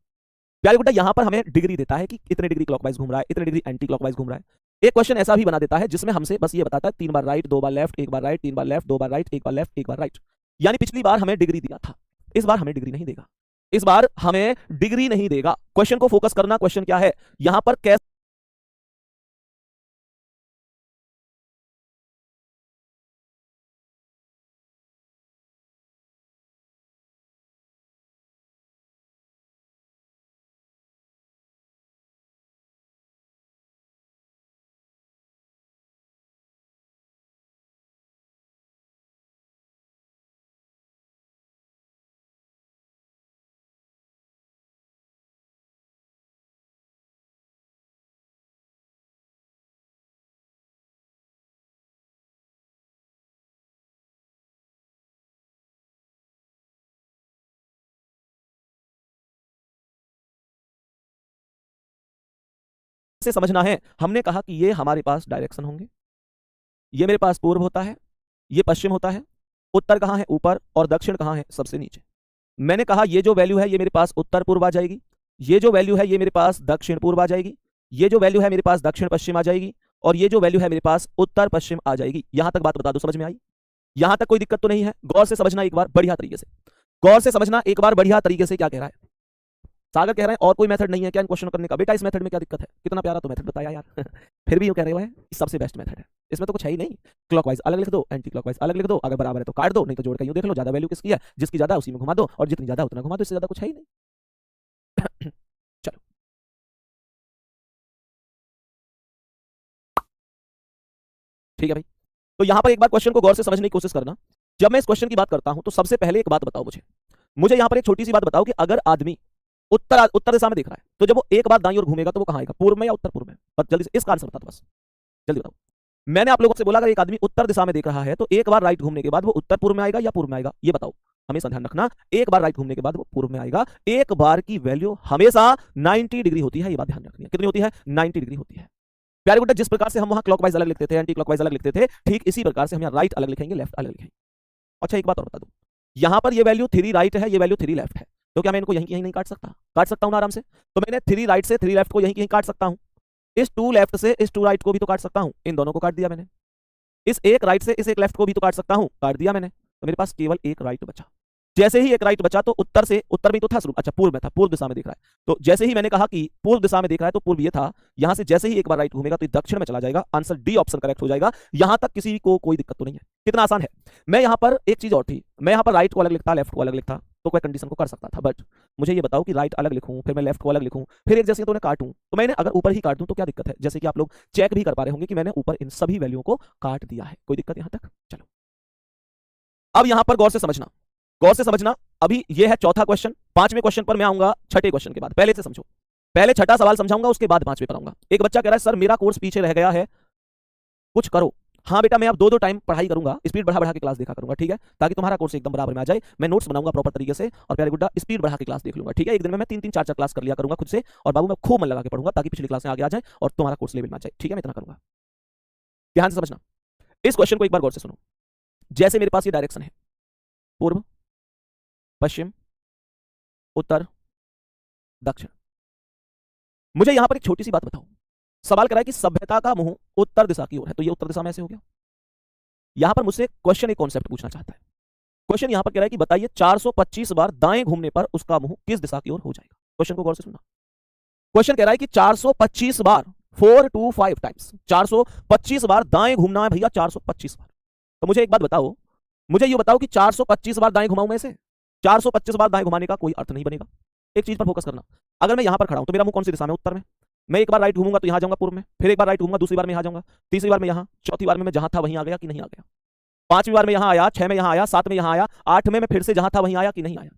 प्यारे बेटा यहां पर हमें डिग्री देता है कि इतने डिग्री क्लॉकवाइज घूम रहा है, इतने डिग्री एंटी क्लॉकवाइज घूम रहा है। एक क्वेश्चन ऐसा भी बना देता है जिसमें हमसे बस ये बताता है 3 बार राइट 2 बार लेफ्ट, 1 बार राइट, 3 बार लेफ्ट 2 बार राइट, 1 बार लेफ्ट 1 बार राइट। यानी पिछली बार हमें डिग्री दिया था, इस बार हमें डिग्री नहीं देगा, इस बार हमें डिग्री नहीं देगा। क्वेश्चन को फोकस करना, क्वेश्चन क्या है यहां पर, कैसे से समझना है। हमने कहा कि ये हमारे पास डायरेक्शन होंगे, ये मेरे पास पूर्व होता है, ये पश्चिम होता है, उत्तर कहाँ है ऊपर और दक्षिण कहाँ है सबसे नीचे। मैंने कहा ये जो वैल्यू है ये मेरे पास उत्तर पूर्व आ जाएगी, ये जो वैल्यू है ये मेरे पास दक्षिण पूर्व आ जाएगी, ये जो वैल्यू है मेरे पास दक्षिण पश्चिम आ जाएगी, और ये जो वैल्यू है मेरे पास उत्तर पश्चिम आ जाएगी। यहां तक बात बता दो, समझ में आई? यहां तक कोई दिक्कत तो नहीं है? गौर से समझना एक बार बढ़िया तरीके से, गौर से समझना एक बार बढ़िया तरीके से। क्या कह रहा है सागर? कह रहे हैं और कोई मेथड नहीं है क्या इन क्वेश्चन करने का? बेटा इस मेथड में क्या दिक्कत है? कितना प्यारा तो मेथड बताया यार फिर भी यूं कह रहे हो है सबसे बेस्ट मेथड है, इसमें तो कुछ है ही नहीं। क्लॉकवाइज अलग लिख दो, एंटी क्लॉकवाइज अलग लिख दो, अगर बराबर है तो काट दो, नहीं तो जोड़ के यूं देख लो ज्यादा वैल्यू किसकी है, जिसकी ज्यादा उसी में घुमा दो, और जितनी ज्यादा उतना घुमा दो, इससे ज्यादा कुछ है ही नहीं चलो ठीक है भाई। तो यहां पर एक बार क्वेश्चन को गौर से समझने की कोशिश करना। जब मैं इस क्वेश्चन की बात करता हूं तो सबसे पहले एक बात बताओ मुझे, यहां पर एक छोटी सी बात बताओ कि अगर आदमी उत्तर दिशा में देख रहा है तो जब वो एक बार दाईं ओर घूमेगा तो वो कहां आएगा, पूर्व में या उत्तर पूर्व में? बस जल्दी से इसका आंसर बता दो, बस जल्दी बताओ। मैंने आप लोगों से बोला अगर एक आदमी उत्तर दिशा में देख रहा है तो एक बार राइट घूमने के बाद वो उत्तर पूर्व में आएगा या पूर्व में आएगा, ये बताओ। हमेशा ध्यान रखना, एक बार राइट घूमने के बाद वो पूर्व में आएगा। एक बार की वैल्यू हमेशा 90 डिग्री होती है, ये बात ध्यान रखनी है। कितनी होती है? 90 डिग्री होती है। प्यारे गुड्डा, जिस प्रकार से हम वहां क्लॉकवाइज अलग लिखते थे, एंटी क्लॉकवाइज अलग लिखते थे, ठीक इसी प्रकार से हम यहाँ राइट अलग लिखेंगे, लेफ्ट अलग लिखेंगे। अच्छा एक बात और बता दूं, यहां पर ये वैल्यू 3 राइट है, ये वैल्यू 3 लेफ्ट है, तो क्या मैं इनको यहीं नहीं काट सकता? काट सकता हूं ना आराम से। तो मैंने 3 राइट से 3 लेफ्ट को यहीं काट सकता हूं, इस 2 लेफ्ट से इस 2 राइट को भी तो काट सकता हूं, इन दोनों को काट दिया मैंने। इस एक राइट से इस एक लेफ्ट को भी तो काट सकता हूं, काट दिया मैंने। तो मेरे पास केवल एक राइट बचा। जैसे ही एक राइट बचा तो उत्तर में तो था शुरू, अच्छा पूर्व में था, पूर्व दिशा में देख रहा है। तो जैसे ही मैंने कहा कि पूर्व दिशा में देख रहा है तो पूर्व ये था, यहां से जैसे ही एक बार राइट घूमेगा तो दक्षिण में चला जाएगा। आंसर डी ऑप्शन करेक्ट हो जाएगा। यहां तक किसी को कोई दिक्कत तो नहीं है, कितना आसान है। मैं यहां पर एक चीज और थी, मैं यहां पर राइट को अलग लिखता, लेफ्ट को अलग लिखता तो कोई कंडीशन को कर सकता था, बट मुझे ये बताओ कि राइट अलग लिखूं फिर मैं लेफ्ट को अलग लिखूं फिर एक जैसे तो काटूं, तो मैंने अगर ऊपर ही काट दूं तो क्या दिक्कत है? जैसे कि आप लोग चेक भी कर पा रहे होंगे कि मैंने ऊपर इन सभी वैल्यू को काट दिया है। कोई दिक्कत यहां तक? चलो अब यहां पर गौर से समझना, गौर से समझना। अभी ये है चौथा क्वेश्चन, पांचवें क्वेश्चन पर मैं आऊंगा छठे क्वेश्चन के बाद। पहले से समझो, पहले छठा सवाल समझाऊंगा उसके बाद पांचवें पर आऊंगा। एक बच्चा कह रहा है सर मेरा कोर्स पीछे रह गया है, कुछ करो। हाँ बेटा, मैं अब 2-2 टाइम पढ़ाई करूंगा, स्पीड बढ़ा बढ़ा के क्लास देखा करूंगा, ठीक है, ताकि तुम्हारा कोर्स एकदम बराबर में आ जाए। मैं नोट्स बनाऊंगा प्रॉपर तरीके से, और प्यारे गुड्डा स्पीड बढ़ा के क्लास देख लूंगा, ठीक है। एक दिन में मैं 3-3 4-4 क्लास कर लिया करूंगा खुद से, और बाबू मैं खूब मन लगा के पढ़ूंगा ताकि पिछली क्लास में आगे आ जाए और तुम्हारा कोर्स लेवल में आ जाए, ठीक है। मैं इतना करूंगा, ध्यान से समझना। इस क्वेश्चन को एक बार गौर से सुनो। जैसे मेरे पास ये डायरेक्शन है, पूर्व पश्चिम उत्तर दक्षिण। मुझे यहां पर एक छोटी सी बात बताओ, सवाल करा है कि सभ्यता का मुंह उत्तर दिशा की ओर है, तो ये उत्तर दिशा में ऐसे हो गया। यहां पर मुझसे क्वेश्चन एक कॉन्सेप्ट पूछना चाहता है। क्वेश्चन यहां पर कह रहा है कि बताइए 425 बार दाएं घूमने पर उसका मुंह किस दिशा की ओर हो जाएगा। क्वेश्चन को गौर से सुनना। क्वेश्चन कह रहा है कि 425 बार 4 to 5 टाइम्स 425 बार दाएं घूमना है भैया, 425 बार। तो मुझे एक बात बताओ, मुझे ये बताओ कि 425 बार दाएं घुमाऊं मैं इसे? 425 बार दाएं घुमाने का कोई अर्थ नहीं बनेगा। एक चीज पर फोकस करना, अगर मैं यहां पर खड़ा हूं तो मेरा मुंह कौन सी दिशा में? उत्तर में। मैं एक बार राइट घूमूंगा तो यहां जाऊंगा पूर्व में, फिर एक बार राइट घूमूंगा, दूसरी बार में यहां जाऊंगा, तीसरी बार में यहां, चौथी बार में मैं जहां था वहीं आ गया कि नहीं आ गया, पांचवी बार में यहां आया, 6 में यहां आया, 7 में यहां आया, 8 में मैं फिर से जहां था वहीं आया कि नहीं आया,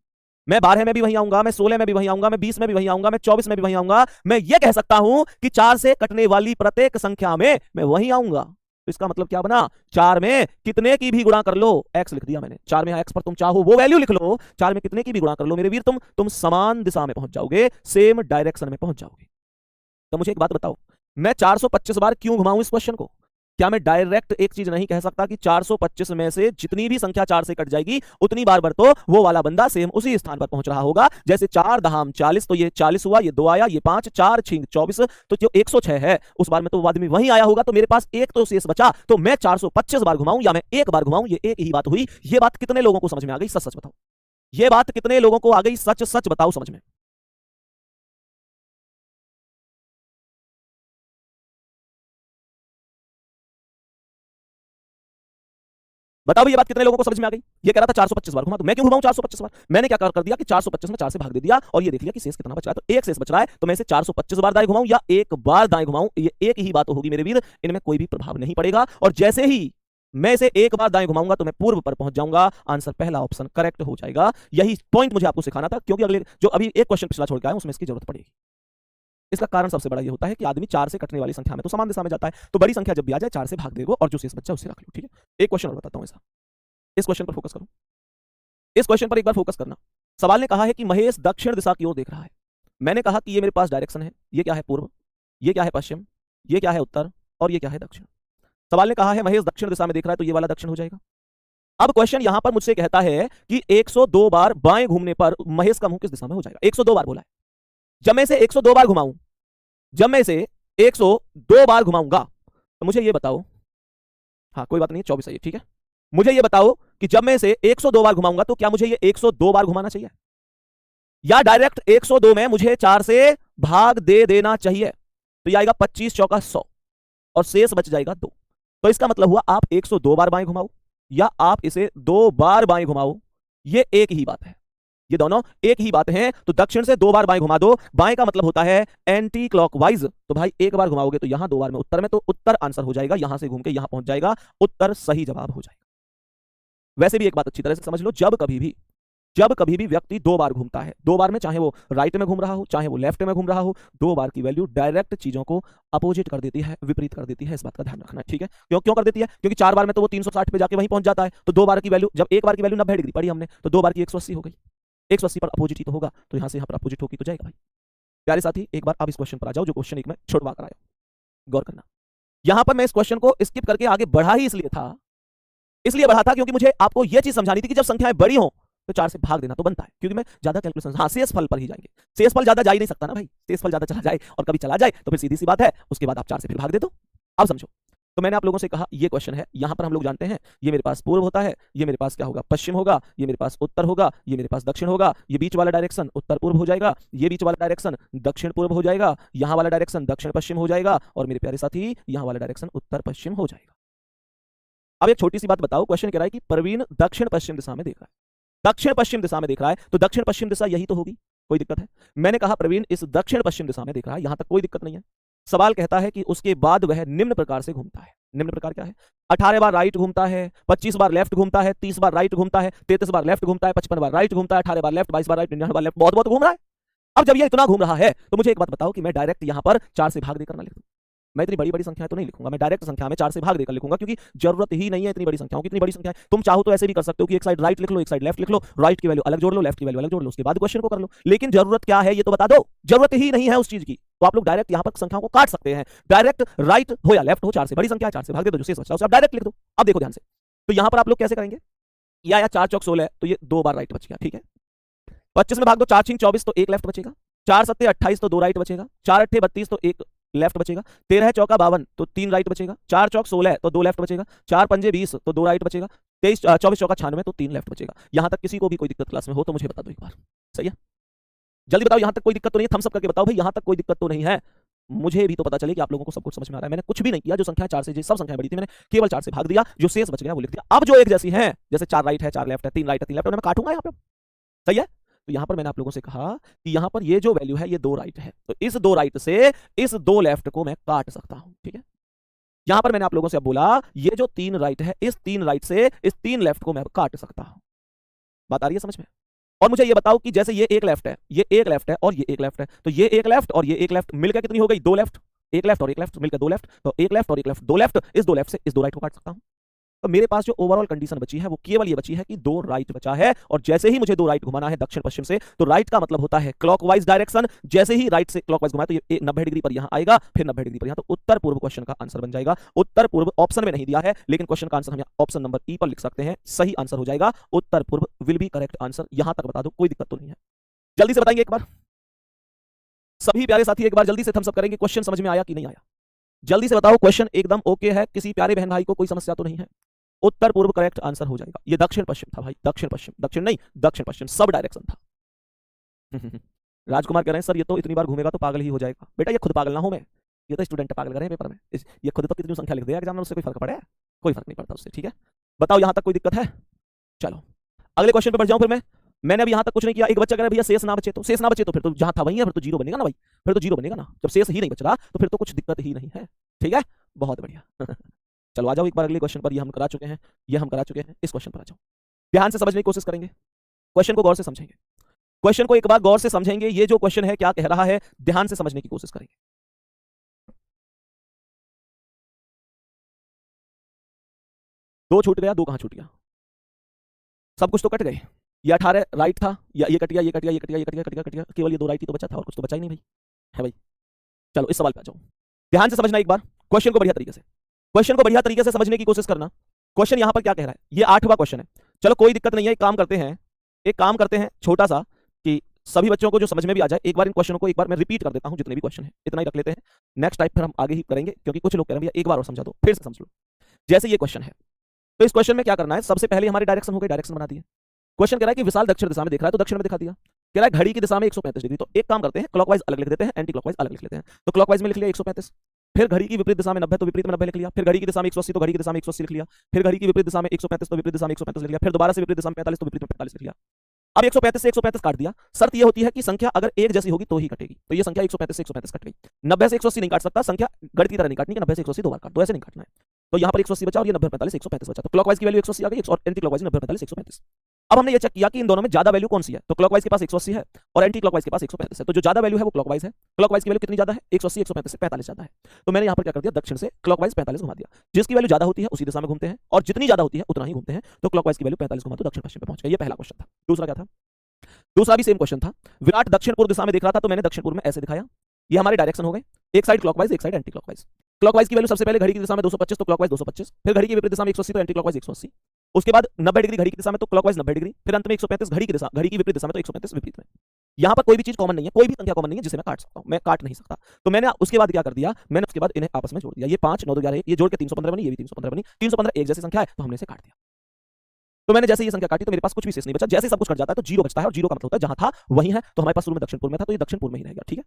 मैं 12 में भी वहीं आऊंगा, मैं 16 में भी वहीं आऊंगा, मैं 20 में भी वहीं आऊंगा, मैं 24 में भी वहीं आऊंगा। मैं ये कह सकता हूं कि 4 से कटने वाली प्रत्येक संख्या में मैं वहीं आऊंगा। तो इसका मतलब क्या बना? 4 में कितने की भी गुणा कर लो, एक्स लिख दिया मैंने, 4 में एक्स पर तुम चाहो वो वैल्यू लिख लो, 4 में कितने की भी गुणा कर लो मेरे वीर, तुम समान दिशा में पहुंच जाओगे, सेम डायरेक्शन में पहुंच जाओगे। तो मुझे एक बात बताओ, मैं 425 बार क्यों घुमाऊं इस क्वेश्चन को? क्या मैं डायरेक्ट एक चीज नहीं कह सकता कि 425 में से जितनी भी संख्या 4 से कट जाएगी उतनी बार तो वो वाला बंदा सेम उसी स्थान पर पहुंच रहा होगा? जैसे 4 दहाम 40, तो ये 40 हुआ, ये 2 आया, ये 5, 4 6 24, तो जो 106 है उस बार में तो आदमी वहीं आया होगा, तो मेरे पास एक तो शेष बचा। तो मैं 425 बार घुमाऊं या मैं एक बार घुमाऊं, ये एक ही बात हुई। ये बात कितने लोगों को समझ में आ गई? सच सच बताओ, ये बात कितने लोगों को आ गई? सच सच बताओ समझ में। बताओ ये बात कितने लोगों को समझ में आ गई? ये कह रहा था 425 बार घुमा, तो मैं क्यों घुमाऊं 425 बार? मैंने क्या कर दिया कि 425 में 4 से भाग दे दिया, और ये देख लिया कि शेष कितना बच रहा है, तो एक शेष बच रहा है। तो मैं इसे 425 बार दाएं घुमाऊं या एक बार दाएं घुमाऊं, ये एक ही बात होगी मेरे वीर, इनमें कोई भी प्रभाव नहीं पड़ेगा। और जैसे ही मैं इसे एक बार दाएं घुमाऊंगा तो मैं पूर्व पर पहुंच जाऊंगा। आंसर पहला ऑप्शन करेक्ट हो जाएगा। यही पॉइंट मुझे आपको सिखाना था, क्योंकि अगले जो अभी एक क्वेश्चन पिछला छोड़ के आया उसमें इसकी जरूरत पड़ेगी। इसका कारण सबसे बड़ा ये होता है कि आदमी 4 से कटने वाली संख्या में तो समान दिशा में जाता है, तो बड़ी संख्या जब भी आ जाए 4 से भाग देगा और जो शेष बच्चा उसे रख लो, ठीक है। एक क्वेश्चन और बताता हूं ऐसा, इस क्वेश्चन पर फोकस करो, इस क्वेश्चन पर एक बार फोकस करना। सवाल ने कहा है कि महेश दक्षिण दिशा की ओर देख रहा है। मैंने कहा कि ये मेरे पास डायरेक्शन है, ये क्या है? पूर्व, ये क्या है? पश्चिम, ये क्या है उत्तर और ये क्या है दक्षिण। सवाल ने कहा है महेश दक्षिण दिशा में देख रहा है तो ये वाला दक्षिण हो जाएगा। अब क्वेश्चन यहां पर मुझसे कहता है कि 102 बार बाएं घूमने पर महेश का मुंह किस दिशा में हो जाएगा। 102 बार बोला है। जब मैं इसे 102 बार घुमाऊं, जब मैं इसे 102 बार घुमाऊंगा तो मुझे ये बताओ, हाँ कोई बात नहीं 24 है ये, ठीक है। मुझे ये बताओ कि जब मैं इसे 102 बार घुमाऊंगा तो क्या मुझे ये 102 बार घुमाना चाहिए या डायरेक्ट 102 में मुझे 4 से भाग दे देना चाहिए। तो ये आएगा 25 चौका 100 और शेष बच जाएगा 2। तो इसका मतलब हुआ आप 102 बार बाएं घुमाओ या आप इसे 2 बार बाएं घुमाओ, ये एक ही बात है। ये दोनों एक ही बात है। तो दक्षिण से 2 बार बाएं घुमा दो, बाएं का मतलब होता है एंटी क्लॉकवाइज। तो भाई एक बार घुमाओगे तो यहां 2 बार में उत्तर में, तो उत्तर आंसर हो जाएगा, यहां से घूम के यहां पहुंच जाएगा, उत्तर सही जवाब हो जाएगा। वैसे भी एक बात अच्छी तरह से समझ लो, जब कभी भी व्यक्ति 2 बार घूमता है, 2 बार में चाहे वो राइट में घूम रहा हो चाहे वो लेफ्ट में घूम रहा हो, 2 बार की वैल्यू डायरेक्ट चीजों को अपोजिट कर देती है, विपरीत कर देती है। इस बात का ध्यान रखना है, ठीक है। क्यों कर देती है? क्योंकि 4 बार में तो वो 360 पे जाके वहीं पहुंच जाता है। तो 2 बार की वैल्यू, जब एक बार की वैल्यू 90 डिग्री पढ़ी हमने तो 2 बार की 180 हो गई। 180 पर अपोजिट ही तो होगा, तो यहां से यहां पर अपोजिट होगी तो जाएगा भाई। प्यारे साथी एक बार आप इस क्वेश्चन पर आ जाओ, जो क्वेश्चन एक में छुड़वा कर आया। गौर करना, यहां पर मैं इस क्वेश्चन को स्किप करके आगे बढ़ा ही इसलिए बढ़ा था क्योंकि मुझे आपको यह चीज समझानी थी कि जब संख्याएं बड़ी हो तो 4 से भाग देना तो बनता है, क्योंकि मैं ज्यादा कैलकुलेशन, हाँ शेष फल पर ही जाएंगे। शेष फल ज्यादा जा ही नहीं सकता ना भाई, शेष फल ज्यादा चला जाए और कभी चला जाए तो फिर सीधी सी बात है, उसके बाद आप 4 से फिर भाग दे दो। अब समझो, तो मैंने आप लोगों से कहा ये क्वेश्चन है, यहां पर हम लोग जानते हैं ये मेरे पास पूर्व होता है, ये मेरे पास क्या होगा पश्चिम होगा, ये मेरे पास उत्तर होगा, ये मेरे पास दक्षिण होगा, ये बीच वाला डायरेक्शन उत्तर पूर्व हो जाएगा, ये बीच वाला डायरेक्शन दक्षिण पूर्व हो जाएगा, यहां वाला डायरेक्शन दक्षिण पश्चिम हो जाएगा, और मेरे प्यारे साथी यहां वाला डायरेक्शन उत्तर पश्चिम हो जाएगा। अब एक छोटी सी बात बताओ, क्वेश्चन कह रहा है कि प्रवीण दक्षिण पश्चिम दिशा में देख रहा है, दक्षिण पश्चिम दिशा में देख रहा है, तो दक्षिण पश्चिम दिशा यही तो होगी, कोई दिक्कत है? मैंने कहा प्रवीण इस दक्षिण पश्चिम दिशा में देख रहा है, यहां तक कोई दिक्कत नहीं है। सवाल कहता है कि उसके बाद वह निम्न प्रकार से घूमता है। निम्न प्रकार क्या है? 18 बार राइट घूमता है, 25 बार लेफ्ट घूमता है, 30 बार राइट घूमता है, 33 बार लेफ्ट घूमता है, 55 बार राइट घूमता है, 18 बार लेफ्ट, 22 बार राइट, 99 बार लेफ्ट, बहुत बहुत घूम रहा है। अब जब ये इतना घूम रहा है तो मुझे एक बात बताओ कि मैं डायरेक्ट यहां पर 4 से भाग देकर ना लिख दूं। मैं इतनी बड़ी बड़ी संख्याएं तो नहीं लिखूंगा, मैं डायरेक्ट संख्या में 4 से भाग देकर लिखूंगा, क्योंकि जरूरत ही नहीं है इतनी बड़ी संख्याओं की। इतनी बड़ी संख्या तुम चाहो तो ऐसे भी कर सकते हो कि एक साइड राइट लिख लो, एक साइड लेफ्ट लिख लो, राइट की वैल्यू अलग जोड़ लो, लेफ्ट की वैल्यू अलग जोड़ लो, उसके बाद क्वेश्चन को कर लो। लेकिन जरूरत क्या है ये तो बता दो, जरूरत ही नहीं है उस चीज की। तो आप लोग डायरेक्ट यहां पर संख्याओं को काट सकते हैं, डायरेक्ट राइट हो या लेफ्ट हो, 4 से बड़ी संख्या 4 से भाग दे दो, जो शेष बचता है उसे आप डायरेक्ट लिख दो। अब देखो ध्यान से, तो यहां पर आप लोग कैसे करेंगे, या 4 चौक 16 तो ये 2 बार राइट बच गया, ठीक है। 25 में भाग दो, 4 6 24 तो 1 लेफ्ट बचेगा, 4 7 28 तो 2 राइट बचेगा, 4 8 32 तो 1 लेफ्ट बचेगा, 13 चौका 52 तो 3 राइट बचेगा, 4 चौक 16 तो 2 लेफ्ट बचेगा, 4 पंजे 20 तो 2 राइट बचेगा, 24 चौका 96 तो 3 लेफ्ट बचेगा। यहां तक किसी को भी कोई दिक्कत क्लास में हो तो मुझे बता दो एक बार, सही है? जल्दी बताओ, यहां तक कोई दिक्कत तो नहीं है? थम्स अप करके बताओ भाई, यहां तक कोई दिक्कत तो नहीं है? मुझे भी तो पता चले कि आप लोगों को सब कुछ समझ में आ रहा है। मैंने कुछ भी नहीं किया, जो संख्या 4 से सब संख्याएं बड़ी थी मैंने केवल 4 से भाग दिया, जो शेष बच गया वो लिख दिया। अब जो एक जैसी है, जैसे 4 राइट है 4 लेफ्ट है, 3 राइट है 3 लेफ्ट है, मैं काटूंगा यहां पे, सही है? तो यहां पर मैंने आप लोगों से कहा कि यहां पर ये जो वैल्यू है ये 2 राइट है, तो इस 2 राइट से इस 2 लेफ्ट को मैं काट सकता हूं, ठीक है। यहां पर मैंने आप लोगों से अब बोला ये जो 3 राइट है, इस 3 राइट से इस 3 लेफ्ट को मैं काट सकता हूं। बात आ रही है समझ में? और मुझे ये बताओ कि जैसे ये एक लेफ्ट है, ये एक लेफ्ट है और ये एक लेफ्ट है, तो ये एक लेफ्ट और ये एक लेफ्ट मिलकर कितनी हो गई? 2 लेफ्ट। एक लेफ्ट और एक लेफ्ट मिलकर 2 लेफ्ट, तो एक लेफ्ट और एक लेफ्ट 2 लेफ्ट, इस 2 लेफ्ट से इस 2 राइट को काट सकता हूं। तो मेरे पास जो ओवरऑल कंडीशन बची है वो केवल ये बची है कि 2 राइट बचा है, और जैसे ही मुझे 2 राइट घुमाना है दक्षिण पश्चिम से, तो राइट का मतलब होता है क्लॉकवाइज डायरेक्शन, जैसे ही राइट से क्लॉकवाइज घुमाए तो ये 90 डिग्री पर यहां आएगा, फिर 90 डिग्री पर यहां, तो उत्तर पूर्व क्वेश्चन का आंसर बन जाएगा। उत्तर पूर्व ऑप्शन में नहीं दिया है, लेकिन क्वेश्चन का आंसर हम ऑप्शन नंबर ई पर लिख सकते हैं, सही आंसर हो जाएगा उत्तर पूर्व विल बी करेक्ट आंसर। यहां तक बता दो, कोई दिक्कत तो नहीं है? जल्दी से बताएंगे एक बार सभी प्यारे साथी, एक बार जल्दी से थम्स अप करेंगे, क्वेश्चन समझ में आया कि नहीं आया? जल्दी से बताओ, क्वेश्चन एकदम ओके है? किसी प्यारे बहन भाई को कोई समस्या तो नहीं है? उत्तर पूर्व करेक्ट आंसर हो जाएगा। ये दक्षिण पश्चिम था भाई, दक्षिण पश्चिम, दक्षिण नहीं दक्षिण पश्चिम, सब डायरेक्शन था। राजकुमार कह रहे हैं सर ये तो इतनी बार घूमेगा तो पागल ही हो जाएगा। बेटा ये खुद पागल ना हो मैं, ये तो स्टूडेंट पागल कर रहे हैं पेपर में। ये खुद तो कितनी संख्या लिख दिया एग्जाम में, उससे कोई फर्क पड़ा है? कोई फर्क नहीं पड़ता उससे, ठीक है। बताओ यहां तक कोई दिक्कत है? चलो अगले क्वेश्चन पे बढ़ जाऊं फिर मैंने अभी यहां तक कुछ नहीं किया। एक बच्चा कह रहा है भैया शेष ना बचे, तो शेष ना बचे तो फिर तो जहां था वहीं है, फिर तो जीरो बनेगा ना भाई, फिर तो जीरो बनेगा ना। जब शेष ही नहीं बच रहा तो फिर तो कुछ दिक्कत ही नहीं है, ठीक है। बहुत बढ़िया। चलो आ जाओ एक बार अगले क्वेश्चन पर, ये हम करा चुके हैं, ये हम करा चुके हैं, इस क्वेश्चन पर आ जाओ। ध्यान से समझने की कोशिश करेंगे, क्वेश्चन को गौर से समझेंगे, क्वेश्चन को एक बार गौर से समझेंगे। ये जो क्वेश्चन है क्या कह रहा है, ध्यान से समझने की कोशिश करेंगे। दो छूट गया, दो कहां छूट गया? सब कुछ तो कट गए। ये 18 राइट था, या ये कट गया, ये कट गया, ये कट गया, ये कट गया, कट गया, कट गया, केवल ये 2 राइट ही तो बचा था, और कुछ तो बचा ही नहीं भाई, है भाई। चलो इस सवाल पे आ जाओ। ध्यान से समझना एक बार क्वेश्चन को बढ़िया तरीके से, क्वेश्चन को बढ़िया तरीके से समझने की कोशिश करना। क्वेश्चन यहां पर क्या कह रहा है, ये 8वां क्वेश्चन है। चलो कोई दिक्कत नहीं है, एक काम करते हैं छोटा सा, कि सभी बच्चों को जो समझ में भी आ जाए। एक बार इन क्वेश्चनों को एक बार मैं रिपीट कर देता हूं, जितने भी क्वेश्चन है इतना ही रख लेते हैं। नेक्स्ट टाइप फिर हम आगे ही करेंगे, क्योंकि कुछ लोग कह रहे हैं भैया एक बार और समझा दो, फिर से समझ लो। जैसे ये क्वेश्चन है, तो इस क्वेश्चन में क्या करना है, सबसे पहले हमारे डायरेक्शन हो गए, डायरेक्शन बना दिए। क्वेश्चन कह रहा है कि विशाल दक्षिण दिशा में देख रहा है, तो दक्षिण में दिखा दिया। कह रहा है घड़ी की दिशा में 135 डिग्री, तो एक काम करते हैं, क्लॉकवाइज अलग लिख देते हैं, एंटी क्लॉकवाइज अलग लिख लेते हैं। तो क्लॉकवाइज में लिख लिया 135, फिर घड़ी की विपरीत दिशा में 90, तो विपरीत में 90 लिख लिया। फिर घड़ी की दिशा में 180, तो घड़ी की दिशा में 180 लिख लिया। फिर घड़ी की विपरीत दिशा में 135, तो विपरीत दिशा में 135 लिख लिया। फिर दोबारा से विपरीत दिशा में 45, तो विपरीत में 45 लिख लिया। अब 135 से 135 काट दिया। शर्त यह होती है कि संख्या अगर एक जैसी होगी तो ही कटेगी, तो ये संख्या 135 से 135 कट गई। 90 से 180 नहीं काट सकता, संख्या गणित की तरह नहीं काटनी कि 90 से 180 दो बार काट दो, ऐसे नहीं काटना है। तो यहाँ पर 180 बचा और ये 90 45 135 बचा, तो क्लॉकवाइज की वैल्यू 180 आ गई और एंटी क्लॉकवाइज 90 45 135। अब हमने ये चेक किया कि इन दोनों में ज्यादा वैल्यू कौन सी है, तो क्लॉकवाइज के पास 180 है और एंटी क्लॉकवाइज के पास 135 है, तो जो ज्यादा वैल्यू है वो क्लॉकवाइज है। क्लॉकवाइज की वैल्यू कितनी ज्यादा है, 180 135 से 45 ज्यादा है। तो मैंने यहाँ पर क्या कर दिया, दक्षिण से क्लॉकवाइज 45 घुमा दिया। जिसकी वैल्यू ज्यादा होती है उसी दिशा में घूमते हैं, और जितनी ज्यादा होती है उतना ही घूमते हैं। तो क्लॉकवाइज की वैल्यू 45 घुमा तो दक्षिण पश्चिम पे पहुंच गए। ये पहला क्वेश्चन था। दूसरा क्या था, दूसरा भी सेम क्वेश्चन था। विराट दक्षिण पूर्व दिशा में देख रहा था, तो मैंने दक्षिण पूर्व में ऐसे दिखाया। ये हमारे डायरेक्शन हो गए, एक साइड क्लॉकवाइज एक साइड एंटी क्लॉकवाइज। क्लॉकवाइज की वैल्यू सबसे पहले घड़ी की दिशा में 225, तो क्लॉकवाइज 225। फिर घड़ी की विपरीत दिशा में 180, तो एंटी क्लॉकवाइज 180। उसके बाद 90 डिग्री घड़ी की दिशा में, तो क्लॉकवाइज 90 डिग्री। फिर अंत में 135 घड़ी की विपरीत दिशा में, तो 135 विपरीत में। यहां पर कोई भी चीज कॉमन नहीं है, कोई भी संख्या कॉमन नहीं है जिसे मैं काट सकता हूं, मैं काट नहीं सकता। तो मैंने उसके बाद क्या कर दिया, मैंने उसके बाद इन्हें आपस में जोड़ दिया। ये 5 9 2 11 ये जोड़ के 315 बनी, ये भी 315 बनी। 315 एक जैसी संख्या है, तो हमने इसे काट दिया। तो मैंने जैसे ये संख्या काटी तो मेरे पास कुछ भी शेष नहीं बचा। जैसे सब कुछ कट जाता है तो जीरो बचता है, और जीरो का मतलब होता है जहां था वही है। तो हमारे पास शुरू में दक्षिण पूर्व में था, तो ये दक्षिण पूर्व में ही रहेगा। ठीक है।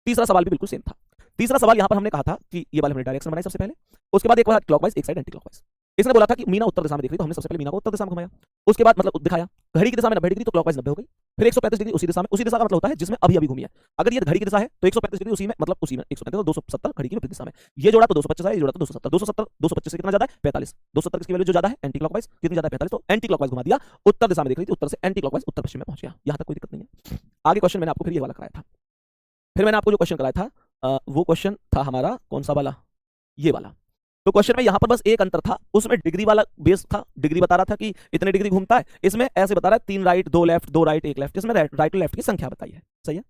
तीसरा सवाल भी बिल्कुल सेम था। तीसरा सवाल यहां पर हमने कहा था कि ये वाले हमने डायरेक्शन बनाई सबसे पहले, उसके बाद एक बार क्लॉकवाइज एक साइड एंटी क्लॉकवाइज। इसने बोला था कि मीना उत्तर दिशा में दिख रही, तो हमने सबसे पहले मीना को उत्तर दिशा में घुमाया। उसके बाद मतलब दिखाया घड़ी की दिशा में 90 डिग्री, तो क्लॉकवाइज 90 हो गई। फिर 135 डिग्री उसी दिशा में, उसी दिशा का मतलब होता है जिसमें अभी अभी घूमी है। अगर ये घड़ी की दिशा है तो 135 डिग्री उसी में, मतलब उसी में 135 तो 270 घड़ी की विपरीत दिशा में। ये जोड़ा तो 225 है, ये जोड़ा तो 270। 270 225 से कितना ज्यादा है, 45। 270 की वैल्यू जो ज्यादा है एंटी क्लॉकवाइज, कितनी ज्यादा है 45, तो एंटी क्लॉकवाइज घुमा दिया। उत्तर दिशा में दिख रही थी, उत्तर से एंटी क्लॉकवाइज उत्तर पश्चिम में पहुंच गया। यहां तक कोई दिक्कत नहीं है। आगे क्वेश्चन मैंने आपको फिर ये वाला कराया था। फिर मैंने आपको जो क्वेश्चन कराया था वो क्वेश्चन था हमारा कौन सा वाला, ये वाला। तो क्वेश्चन में यहां पर बस एक अंतर था, उसमें डिग्री वाला बेस था। डिग्री बता रहा था कि इतने डिग्री घूमता है, इसमें ऐसे बता रहा है 3 राइट 2 लेफ्ट 2 राइट 1 लेफ्ट, इसमें राइट और लेफ्ट की संख्या बताई है। सही है।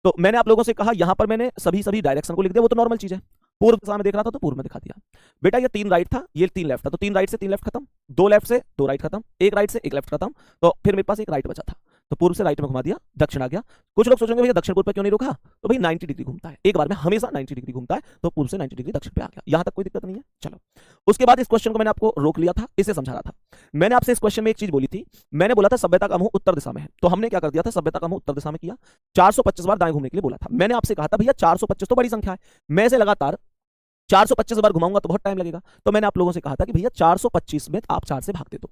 तो मैंने आप लोगों से कहा यहां पर मैंने सभी डायरेक्शन को लिख दिया, वो तो नॉर्मल चीज है। पूर्व दिशा में देख रहा था तो पूर्व में दिखा दिया। बेटा ये 3 राइट था, ये 3 लेफ्ट था, तो 3 राइट से 3 लेफ्ट खत्म, 2 लेफ्ट से 2 राइट खत्म, 1 राइट से 1 लेफ्ट खत्म। तो फिर मेरे पास एक राइट बचा था, तो पूर्व से राइट में घुमा दिया, दक्षिण आ गया। कुछ लोग सोचेंगे भैया दक्षिण पूर्व पे क्यों नहीं रुका, तो भाई 90 डिग्री घूमता है एक बार में, हमेशा 90 डिग्री घूमता है, तो पूर्व से 90 डिग्री दक्षिण पे आ गया। यहां तक कोई दिक्कत नहीं है। चलो उसके बाद इस क्वेश्चन को मैंने आपको रोक लिया था, इसे समझा रहा था। मैंने आपसे इस क्वेश्चन में एक चीज बोली थी, मैंने बोला था सभ्यता का मुंह उत्तर दिशा में है, तो हमने क्या कर दिया था, सभ्यता का मुंह उत्तर दिशा में किया। 425 बार दाएं घूमने के लिए बोला था। मैंने आपसे कहा था भैया 425 तो बड़ी संख्या है, मैं इसे लगातार 425 बार घुमाऊंगा तो बहुत टाइम लगेगा। तो मैंने आप लोगों से कहा था कि भैया 425 में आप 4 से भाग दे दो,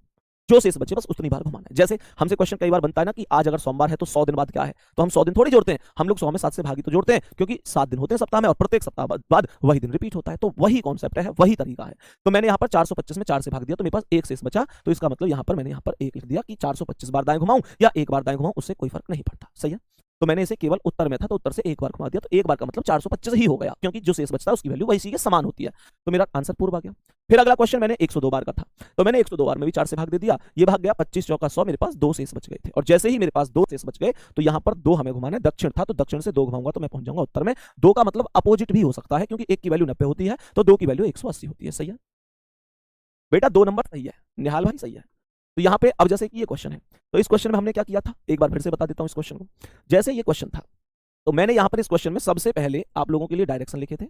जो शेष बचे बस उतनी बार घुमाना है। जैसे हमसे क्वेश्चन कई बार बनता है ना कि आज अगर सोमवार है तो 100 दिन बाद क्या है, तो हम 100 दिन थोड़ी जोड़ते हैं, हम लोग 100 में 7 से भागी तो जोड़ते हैं, क्योंकि 7 दिन होते हैं सप्ताह में और प्रत्येक सप्ताह बाद वही दिन रिपीट होता है। तो वही कॉन्सेप्ट है, वही तरीका है। तो मैंने यहाँ पर 425 में 4 से भाग दिया, तो मेरे पास एक शेष बचा। तो इसका मतलब यहाँ पर मैंने यहाँ पर एक लिख दिया कि 425 बार दाएं घुमाऊं या एक बार दाएं घुमाऊं, उससे कोई फर्क नहीं पड़ता। सही है। तो मैंने इसे केवल उत्तर में था, तो उत्तर से एक बार घुमा दिया, तो एक बार का मतलब 425 ही हो गया, क्योंकि जो शेष बचता है उसकी वैल्यू वही के समान होती है। तो मेरा आंसर पूर्व आ गया। फिर अगला क्वेश्चन मैंने 102 बार का था, तो मैंने 102 बार में भी 4 से भाग दे दिया, ये भाग गया 25 चौका 100, मेरे पास 2 शेष बच गए थे। और जैसे ही मेरे पास 2 शेष बच गए, तो यहाँ पर 2 हमें घुमाना है, दक्षिण था तो दक्षिण से 2 घुमाऊंगा तो मैं पहुंच जाऊंगा उत्तर में। 2 का मतलब अपोजिट भी हो सकता है, क्योंकि 1 की वैल्यू 90 होती है, तो 2 की वैल्यू 180 होती है। सही है बेटा, 2 नंबर सही है, निहाल भाई सही है। तो यहाँ पे अब जैसे कि ये क्वेश्चन है, तो इस क्वेश्चन में हमने क्या किया था, एक बार फिर से बता देता हूँ इस क्वेश्चन को। जैसे ये क्वेश्चन था, तो मैंने यहां पर इस क्वेश्चन में सबसे पहले आप लोगों के लिए डायरेक्शन लिखे थे।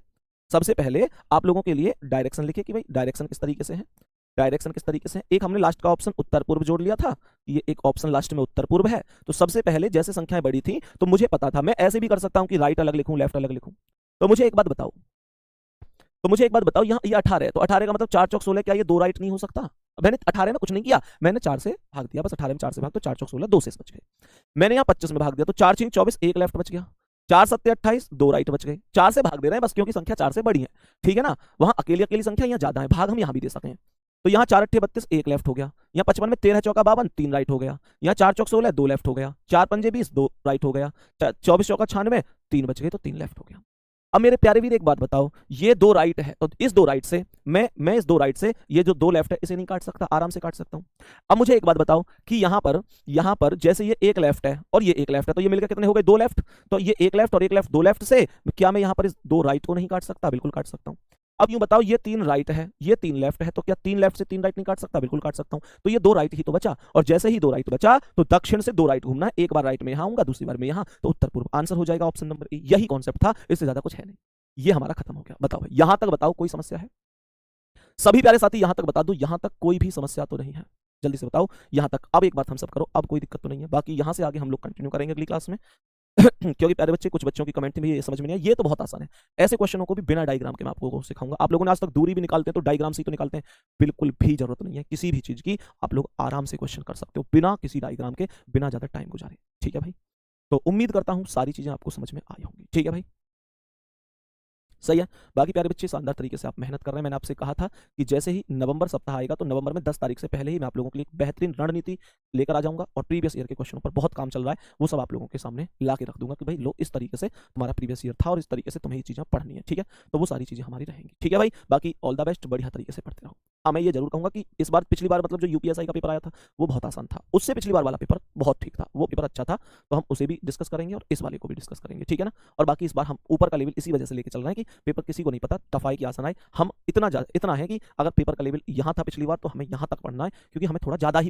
सबसे पहले आप लोगों के लिए डायरेक्शन लिखे कि भाई डायरेक्शन किस तरीके से है, डायरेक्शन किस तरीके से है। एक हमने लास्ट का ऑप्शन उत्तर पूर्व जोड़ लिया था, ये एक ऑप्शन लास्ट में उत्तर पूर्व है। तो सबसे पहले जैसे संख्याएं बड़ी थी तो मुझे पता था, मैं ऐसे भी कर सकता हूं कि राइट अलग लिखूं लेफ्ट अलग लिखूं। तो मुझे एक बात बताओ, यहाँ ये 18 है, तो 18 का मतलब 4 चौक 16, क्या ये 2 राइट नहीं हो सकता। मैंने 18 में कुछ नहीं किया, मैंने 4 से भाग दिया, बस 18 में 4 से भाग, तो 4 चौक 16 2 शेष बच गए। मैंने यहाँ 25 में भाग दिया, तो 4 6 24 1 लेफ्ट बच गया। 4 7 28 2 राइट बच गए। 4 से भाग दे रहे हैं बस, क्योंकि संख्या 4 से बड़ी है। ठीक है ना, वहां अकेली संख्या, यहाँ ज्यादा है, भाग हम यहाँ भी दे सकते हैं। तो यहाँ 4 8 32 1 लेफ्ट हो गया। यहाँ 55 में 13 चौका 52 3 राइट हो गया। यहाँ 4 चौक 16 2 लेफ्ट हो गया। 4 पंजे 20 2 राइट हो गया। 24 चौका 96 3 बच गए, तो 3 लेफ्ट हो गया। अब मेरे प्यारे वीर एक बात बताओ, ये दो राइट है तो इस दो राइट से मैं इस दो राइट से ये जो दो लेफ्ट है इसे नहीं काट सकता, आराम से काट सकता हूं। अब मुझे एक बात बताओ कि यहां पर जैसे ये एक लेफ्ट है और ये एक लेफ्ट है तो ये मिलकर कितने हो गए, दो लेफ्ट। तो ये एक लेफ्ट और एक लेफ्ट, दो लेफ्ट से क्या मैं यहां पर इस दो राइट को नहीं काट सकता? बिल्कुल काट सकता हूं। अब यूं बताओ, ये तीन राइट है, ये तीन लेफ्ट है, तो क्या तीन लेफ्ट से तीन राइट नहीं काट सकता? बिल्कुल काट सकता हूं। तो ये दो राइट ही तो बचा, और जैसे ही दो राइट बचा तो दक्षिण से दो राइट घूमना है, एक बार राइट में यहां आऊंगा, दूसरी बार में यहां, तो उत्तर पूर्व आंसर हो जाएगा ऑप्शन नंबर ए। यही कॉन्सेप्ट था, इससे ज्यादा कुछ है नहीं। ये हमारा खत्म हो गया। बताओ भाई, यहां तक बताओ कोई समस्या है? सभी प्यारे साथी यहां तक बता दो, यहां तक कोई भी समस्या तो नहीं है? जल्दी से बताओ यहां तक। अब एक बात हम सब करो, अब कोई दिक्कत तो नहीं है? बाकी यहां से आगे हम लोग कंटिन्यू करेंगे अगली क्लास में। क्योंकि प्यारे बच्चे, कुछ बच्चों की कमेंट में ये समझ में नहीं है, ये तो बहुत आसान है। ऐसे क्वेश्चनों को भी बिना डायग्राम के मैं आपको सिखाऊंगा। आप लोगों ने आज तक दूरी भी निकालते हैं तो डायग्राम से ही तो निकालते हैं, बिल्कुल भी जरूरत नहीं है किसी भी चीज की। आप लोग आराम से क्वेश्चन कर सकते हो बिना किसी डायग्राम के, बिना ज्यादा टाइम गुजारे। ठीक है भाई, तो उम्मीद करता हूं सारी चीजें आपको समझ में आई होंगी। ठीक है भाई, सही है। बाकी प्यारे बच्चे, शानदार तरीके से आप मेहनत कर रहे हैं। मैंने आपसे कहा था कि जैसे ही नवंबर सप्ताह आएगा तो नवंबर में 10 तारीख से पहले ही मैं आप लोगों के लिए एक बेहतरीन रणनीति लेकर आ जाऊंगा, और प्रीवियस ईयर के क्वेश्चनों पर बहुत काम चल रहा है, वो सब आप लोगों के सामने ला के रख दूंगा कि भाई लो, इस तरीके से तुम्हारा प्रीवियस ईयर था और इस तरीके से तुम्हें ये चीजें पढ़नी है। ठीक है, तो वो सारी चीजें हमारी रहेंगी। ठीक है भाई, बाकी ऑल द बेस्ट, बढ़िया तरीके से पढ़ते रहो। हाँ, मैं ये जरूर कहूंगा कि इस बार, पिछली बार मतलब जो यूपीएसआई का पेपर आया था वो बहुत आसान था, उससे पिछली बार वाला पेपर बहुत ठीक था, वो पेपर अच्छा था, तो हम उसे भी डिस्कस करेंगे और इस वाले को भी डिस्कस करेंगे। ठीक है ना। और बाकी इस बार हम ऊपर का लेवल इसी वजह से लेके चल रहे हैं कि पेपर किसी को नहीं पता टफ आए कि आसान आए। हम इतना है कि अगर पेपर का लेवल यहाँ था पिछली बार तो हमें यहाँ तक पढ़ना है, क्योंकि हमें थोड़ा ज्यादा ही